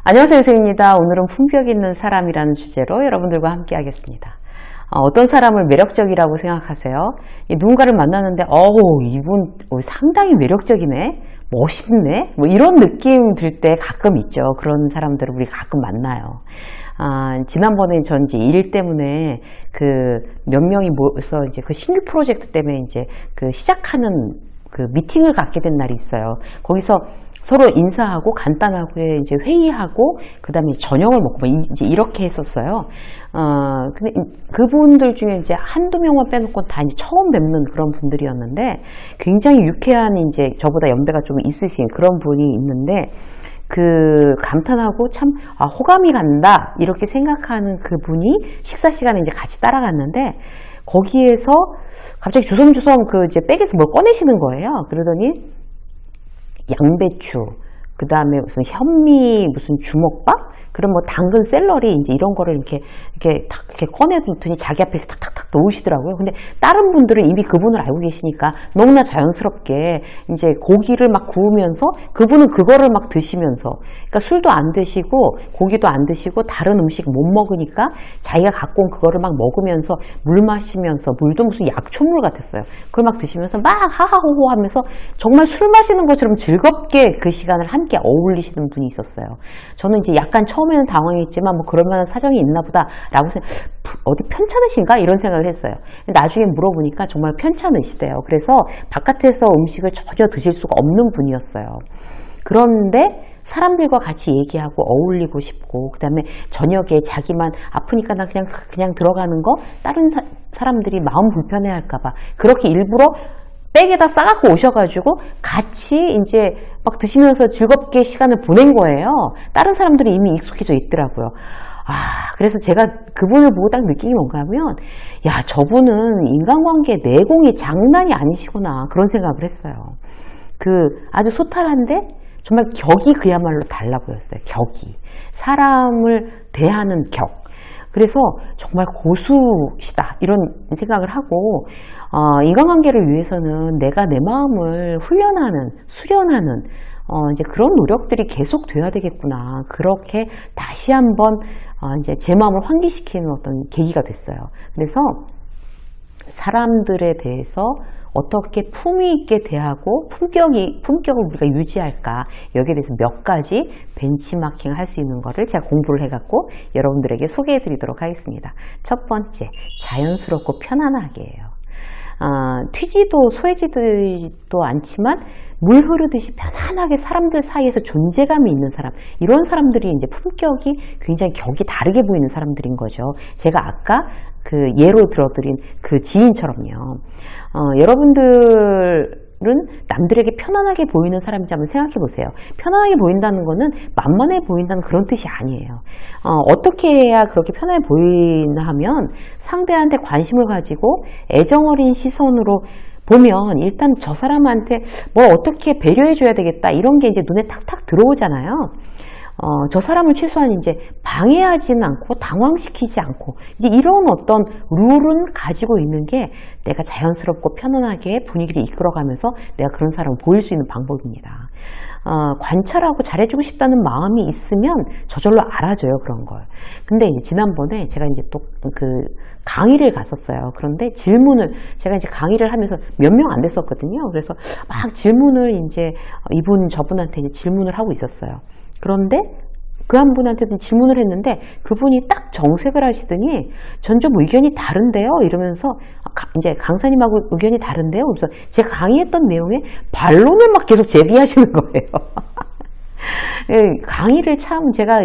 안녕하세요, 유승입니다. 오늘은 품격 있는 사람이라는 주제로 여러분들과 함께 하겠습니다. 어떤 사람을 매력적이라고 생각하세요? 누군가를 만나는데 이분 상당히 매력적이네, 멋있네, 뭐 이런 느낌 들 때 가끔 있죠. 그런 사람들을 우리 가끔 만나요. 지난번에 전 이제 일 때문에 몇 명이 모여서 이제 그 신규 프로젝트 때문에 이제 시작하는 미팅을 갖게 된 날이 있어요. 거기서 서로 인사하고 간단하게 이제 회의하고 그다음에 저녁을 먹고 이제 이렇게 했었어요. 근데 그분들 중에 이제 한두 명만 빼놓고 다 이제 처음 뵙는 그런 분들이었는데 굉장히 유쾌한 이제 저보다 연배가 좀 있으신 그런 분이 있는데 감탄하고 참 호감이 간다 이렇게 생각하는 그분이 식사 시간에 이제 같이 따라갔는데 거기에서 갑자기 주섬주섬 이제 백에서 뭘 꺼내시는 거예요. 그러더니 양배추, 그 다음에 무슨 현미, 무슨 주먹밥? 그런 당근 샐러리, 이제 이런 거를 이렇게 꺼내놓더니 자기 앞에 탁탁탁 놓으시더라고요. 근데 다른 분들은 이미 그분을 알고 계시니까 너무나 자연스럽게 이제 고기를 막 구우면서 그분은 그거를 막 드시면서, 그러니까 술도 안 드시고 고기도 안 드시고 다른 음식 못 먹으니까 자기가 갖고 온 그거를 막 먹으면서 물 마시면서, 물도 무슨 약초물 같았어요. 그걸 막 드시면서 막 하하호호 하면서 정말 술 마시는 것처럼 즐겁게 그 시간을 함께 어울리시는 분이 있었어요. 저는 이제 약간 처음에는 당황했지만 뭐 그럴 만한 사정이 있나 보다 라고 어디 편찮으신가? 이런 생각을 했어요. 나중에 물어보니까 정말 편찮으시대요. 그래서 바깥에서 음식을 전혀 드실 수가 없는 분이었어요. 그런데 사람들과 같이 얘기하고 어울리고 싶고, 그 다음에 저녁에 자기만 아프니까 나 그냥 들어가는 거 다른 사람들이 마음 불편해 할까봐 그렇게 일부러 백에다 싸갖고 오셔가지고 같이 이제 막 드시면서 즐겁게 시간을 보낸 거예요. 다른 사람들이 이미 익숙해져 있더라고요. 그래서 제가 그분을 보고 딱 느낀 게 뭔가 하면, 저분은 인간관계 내공이 장난이 아니시구나. 그런 생각을 했어요. 아주 소탈한데 정말 격이 그야말로 달라 보였어요. 격이. 사람을 대하는 격. 그래서 정말 고수시다 이런 생각을 하고, 인간관계를 위해서는 내가 내 마음을 훈련하는, 수련하는 이제 그런 노력들이 계속 돼야 되겠구나. 그렇게 다시 한번 이제 제 마음을 환기시키는 어떤 계기가 됐어요. 그래서 사람들에 대해서 어떻게 품위 있게 대하고 품격을 우리가 유지할까, 여기에 대해서 몇 가지 벤치마킹을 할 수 있는 거를 제가 공부를 해갖고 여러분들에게 소개해 드리도록 하겠습니다. 첫 번째, 자연스럽고 편안하게예요. 튀지도 소해지도 않지만 물 흐르듯이 편안하게 사람들 사이에서 존재감이 있는 사람, 이런 사람들이 이제 품격이 굉장히 격이 다르게 보이는 사람들인 거죠. 제가 아까 예로 들어드린 지인처럼요. 여러분들은 남들에게 편안하게 보이는 사람인지 한번 생각해 보세요. 편안하게 보인다는 거는 만만해 보인다는 그런 뜻이 아니에요. 어떻게 해야 그렇게 편안해 보이나 하면 상대한테 관심을 가지고 애정어린 시선으로 보면 일단 저 사람한테 뭘 어떻게 배려해 줘야 되겠다 이런 게 이제 눈에 탁탁 들어오잖아요. 저 사람을 최소한 이제 방해하지는 않고 당황시키지 않고 이제 이런 어떤 룰은 가지고 있는 게 내가 자연스럽고 편안하게 분위기를 이끌어가면서 내가 그런 사람을 보일 수 있는 방법입니다. 관찰하고 잘해주고 싶다는 마음이 있으면 저절로 알아줘요, 그런 걸. 근데 이제 지난번에 제가 이제 또 강의를 갔었어요. 그런데 제가 이제 강의를 하면서 몇 명 안 됐었거든요. 그래서 막 질문을 이제 저분한테 이제 질문을 하고 있었어요. 그런데 그 한 분한테도 질문을 했는데 그분이 딱 정색을 하시더니 전 좀 의견이 다른데요 이러면서 이제 강사님하고 의견이 다른데요. 그래서 제가 강의했던 내용에 반론을 막 계속 제기하시는 거예요. 강의를 참 제가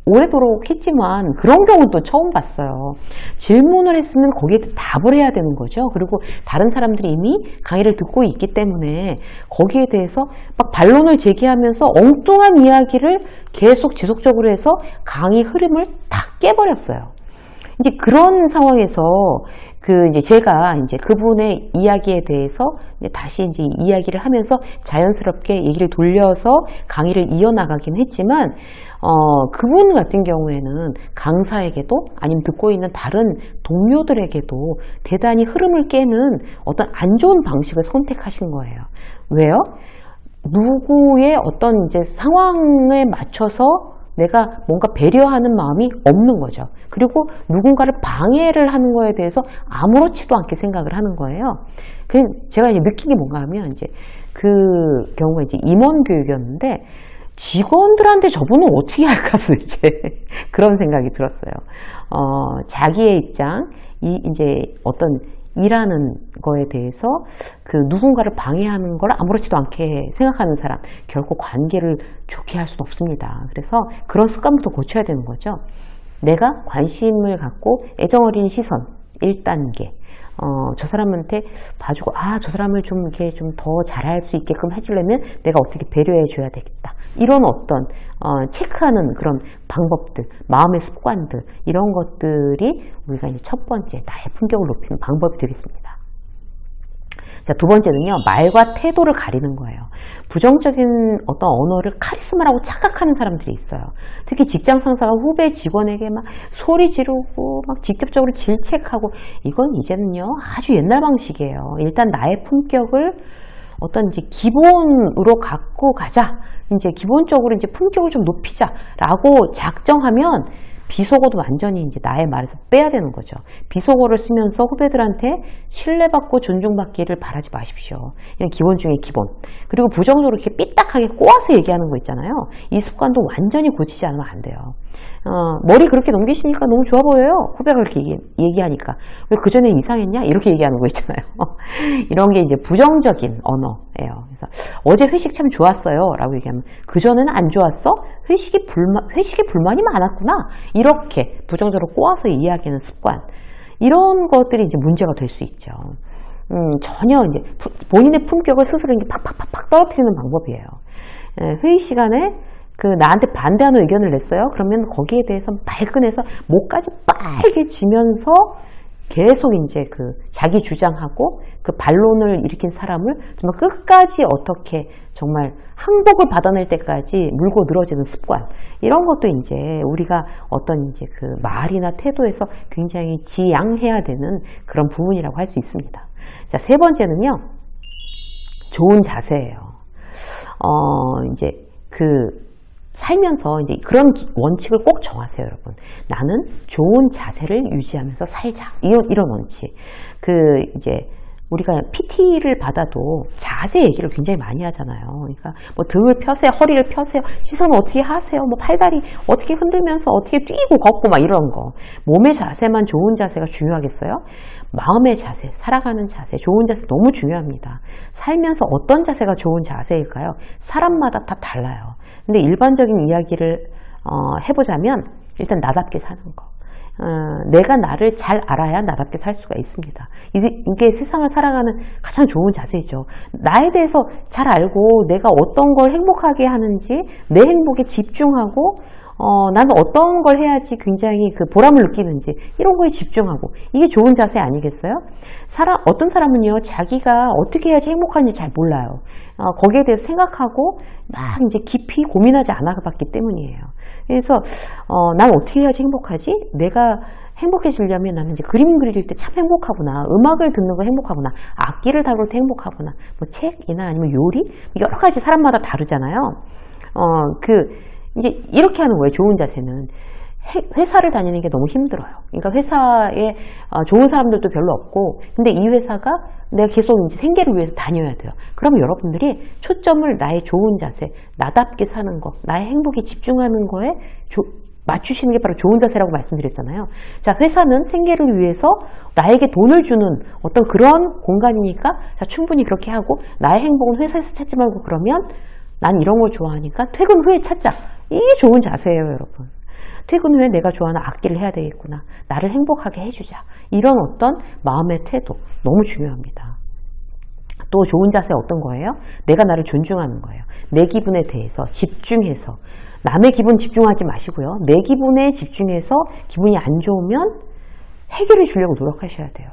오래도록 했지만 그런 경우는 또 처음 봤어요. 질문을 했으면 거기에 답을 해야 되는 거죠. 그리고 다른 사람들이 이미 강의를 듣고 있기 때문에 거기에 대해서 막 반론을 제기하면서 엉뚱한 이야기를 계속 지속적으로 해서 강의 흐름을 탁 깨버렸어요. 이제 그런 상황에서 이제 제가 이제 그분의 이야기에 대해서 이제 다시 이제 이야기를 하면서 자연스럽게 얘기를 돌려서 강의를 이어나가긴 했지만, 그분 같은 경우에는 강사에게도 아니면 듣고 있는 다른 동료들에게도 대단히 흐름을 깨는 어떤 안 좋은 방식을 선택하신 거예요. 왜요? 누구의 어떤 이제 상황에 맞춰서 내가 뭔가 배려하는 마음이 없는 거죠. 그리고 누군가를 방해를 하는 거에 대해서 아무렇지도 않게 생각을 하는 거예요. 그냥 제가 이제 느낀 게 뭔가 하면 이제 그 경우가 이제 임원 교육이었는데 직원들한테 저분은 어떻게 할까 도대체 그런 생각이 들었어요. 자기의 입장, 이제 어떤 일하는 거에 대해서 그 누군가를 방해하는 걸 아무렇지도 않게 생각하는 사람, 결코 관계를 좋게 할 수는 없습니다. 그래서 그런 습관부터 고쳐야 되는 거죠. 내가 관심을 갖고 애정어린 시선 1단계. 저 사람한테 봐주고, 저 사람을 좀 이렇게 좀 더 잘할 수 있게끔 해주려면 내가 어떻게 배려해 줘야 되겠다. 이런 어떤, 체크하는 그런 방법들, 마음의 습관들, 이런 것들이 우리가 이제 첫 번째, 나의 품격을 높이는 방법이 되겠습니다. 자, 두 번째는요, 말과 태도를 가리는 거예요. 부정적인 어떤 언어를 카리스마라고 착각하는 사람들이 있어요. 특히 직장 상사가 후배 직원에게 막 소리 지르고 막 직접적으로 질책하고, 이건 이제는요, 아주 옛날 방식이에요. 일단 나의 품격을 어떤 이제 기본으로 갖고 가자. 이제 기본적으로 이제 품격을 좀 높이자라고 작정하면 비속어도 완전히 이제 나의 말에서 빼야 되는 거죠. 비속어를 쓰면서 후배들한테 신뢰받고 존중받기를 바라지 마십시오. 이건 기본 중에 기본. 그리고 부정적으로 이렇게 삐딱하게 꼬아서 얘기하는 거 있잖아요. 이 습관도 완전히 고치지 않으면 안 돼요. 머리 그렇게 넘기시니까 너무 좋아 보여요. 후배가 그렇게 얘기하니까. 왜 그전에 이상했냐? 이렇게 얘기하는 거 있잖아요. 이런 게 이제 부정적인 언어예요. 그래서 어제 회식 참 좋았어요. 라고 얘기하면 그전에는 안 좋았어? 회식에 불만이 많았구나. 이렇게 부정적으로 꼬아서 이야기하는 습관. 이런 것들이 이제 문제가 될 수 있죠. 전혀 이제 본인의 품격을 스스로 이제 팍팍팍팍 떨어뜨리는 방법이에요. 회의 시간에 나한테 반대하는 의견을 냈어요. 그러면 거기에 대해서 발끈해서 목까지 빨개지면서 계속 이제 자기 주장하고 그 반론을 일으킨 사람을 정말 끝까지 어떻게 정말 항복을 받아낼 때까지 물고 늘어지는 습관. 이런 것도 이제 우리가 어떤 이제 말이나 태도에서 굉장히 지양해야 되는 그런 부분이라고 할 수 있습니다. 자, 세 번째는요. 좋은 자세예요. 이제 살면서 이제 그런 원칙을 꼭 정하세요, 여러분. 나는 좋은 자세를 유지하면서 살자. 이런 원칙. 이제 우리가 PT를 받아도 자세 얘기를 굉장히 많이 하잖아요. 그러니까 뭐 등을 펴세요, 허리를 펴세요, 시선 어떻게 하세요, 뭐 팔다리 어떻게 흔들면서 어떻게 뛰고 걷고 막 이런 거. 몸의 자세만 좋은 자세가 중요하겠어요? 마음의 자세, 살아가는 자세, 좋은 자세 너무 중요합니다. 살면서 어떤 자세가 좋은 자세일까요? 사람마다 다 달라요. 근데 일반적인 이야기를 해보자면 일단 나답게 사는 거. 내가 나를 잘 알아야 나답게 살 수가 있습니다. 이게 세상을 살아가는 가장 좋은 자세죠. 나에 대해서 잘 알고 내가 어떤 걸 행복하게 하는지 내 행복에 집중하고 나는 어떤 걸 해야지 굉장히 보람을 느끼는지 이런 거에 집중하고 이게 좋은 자세 아니겠어요? 어떤 사람은요 자기가 어떻게 해야지 행복한지 잘 몰라요. 거기에 대해서 생각하고 막 이제 깊이 고민하지 않아봤기 때문이에요. 그래서 난 어떻게 해야지 행복하지? 내가 행복해지려면 나는 이제 그림 그릴 때 참 행복하구나. 음악을 듣는 거 행복하구나. 악기를 다룰 때 행복하구나. 뭐 책이나 아니면 요리? 여러 가지 사람마다 다르잖아요. 이제 이렇게 하는 거예요. 좋은 자세는. 회사를 다니는 게 너무 힘들어요. 그러니까 회사에 좋은 사람들도 별로 없고, 근데 이 회사가 내가 계속 이제 생계를 위해서 다녀야 돼요. 그러면 여러분들이 초점을 나의 좋은 자세, 나답게 사는 거, 나의 행복에 집중하는 거에 맞추시는 게 바로 좋은 자세라고 말씀드렸잖아요. 자, 회사는 생계를 위해서 나에게 돈을 주는 어떤 그런 공간이니까 자, 충분히 그렇게 하고 나의 행복은 회사에서 찾지 말고 그러면 난 이런 걸 좋아하니까 퇴근 후에 찾자. 이게 좋은 자세예요, 여러분. 퇴근 후에 내가 좋아하는 악기를 해야 되겠구나. 나를 행복하게 해주자. 이런 어떤 마음의 태도 너무 중요합니다. 또 좋은 자세 어떤 거예요? 내가 나를 존중하는 거예요. 내 기분에 대해서 집중해서 남의 기분 집중하지 마시고요. 내 기분에 집중해서 기분이 안 좋으면 해결해 주려고 노력하셔야 돼요.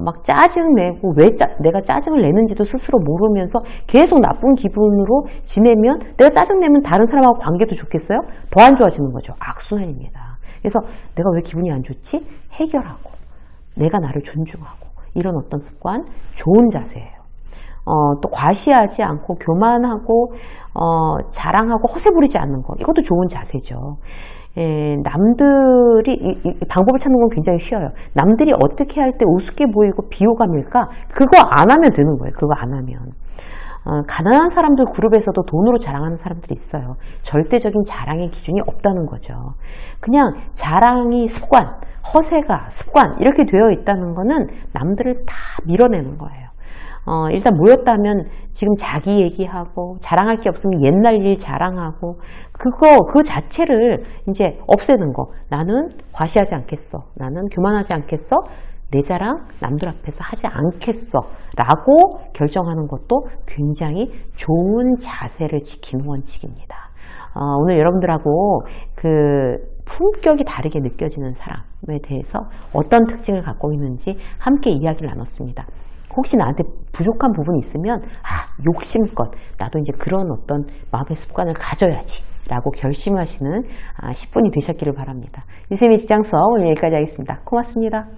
막 짜증내고 왜 내가 짜증을 내는지도 스스로 모르면서 계속 나쁜 기분으로 지내면 내가 짜증내면 다른 사람하고 관계도 좋겠어요? 더 안 좋아지는 거죠. 악순환입니다. 그래서 내가 왜 기분이 안 좋지? 해결하고 내가 나를 존중하고 이런 어떤 습관, 좋은 자세예요. 또 과시하지 않고 교만하고 자랑하고 허세 부리지 않는 거, 이것도 좋은 자세죠. 남들이 이 방법을 찾는 건 굉장히 쉬워요. 남들이 어떻게 할 때 우습게 보이고 비호감일까? 그거 안 하면 되는 거예요. 그거 안 하면. 가난한 사람들 그룹에서도 돈으로 자랑하는 사람들이 있어요. 절대적인 자랑의 기준이 없다는 거죠. 그냥 자랑이 습관, 허세가 습관 이렇게 되어 있다는 거는 남들을 다 밀어내는 거예요. 일단 모였다면 지금 자기 얘기하고 자랑할 게 없으면 옛날 일 자랑하고 그 자체를 이제 없애는 거. 나는 과시하지 않겠어. 나는 교만하지 않겠어. 내 자랑 남들 앞에서 하지 않겠어 라고 결정하는 것도 굉장히 좋은 자세를 지키는 원칙입니다. 오늘 여러분들하고 그 품격이 다르게 느껴지는 사람에 대해서 어떤 특징을 갖고 있는지 함께 이야기를 나눴습니다. 혹시 나한테 부족한 부분이 있으면 욕심껏 나도 이제 그런 어떤 마음의 습관을 가져야지 라고 결심하시는 10분이 되셨기를 바랍니다. 유쌤의 직장 수업 오늘 여기까지 하겠습니다. 고맙습니다.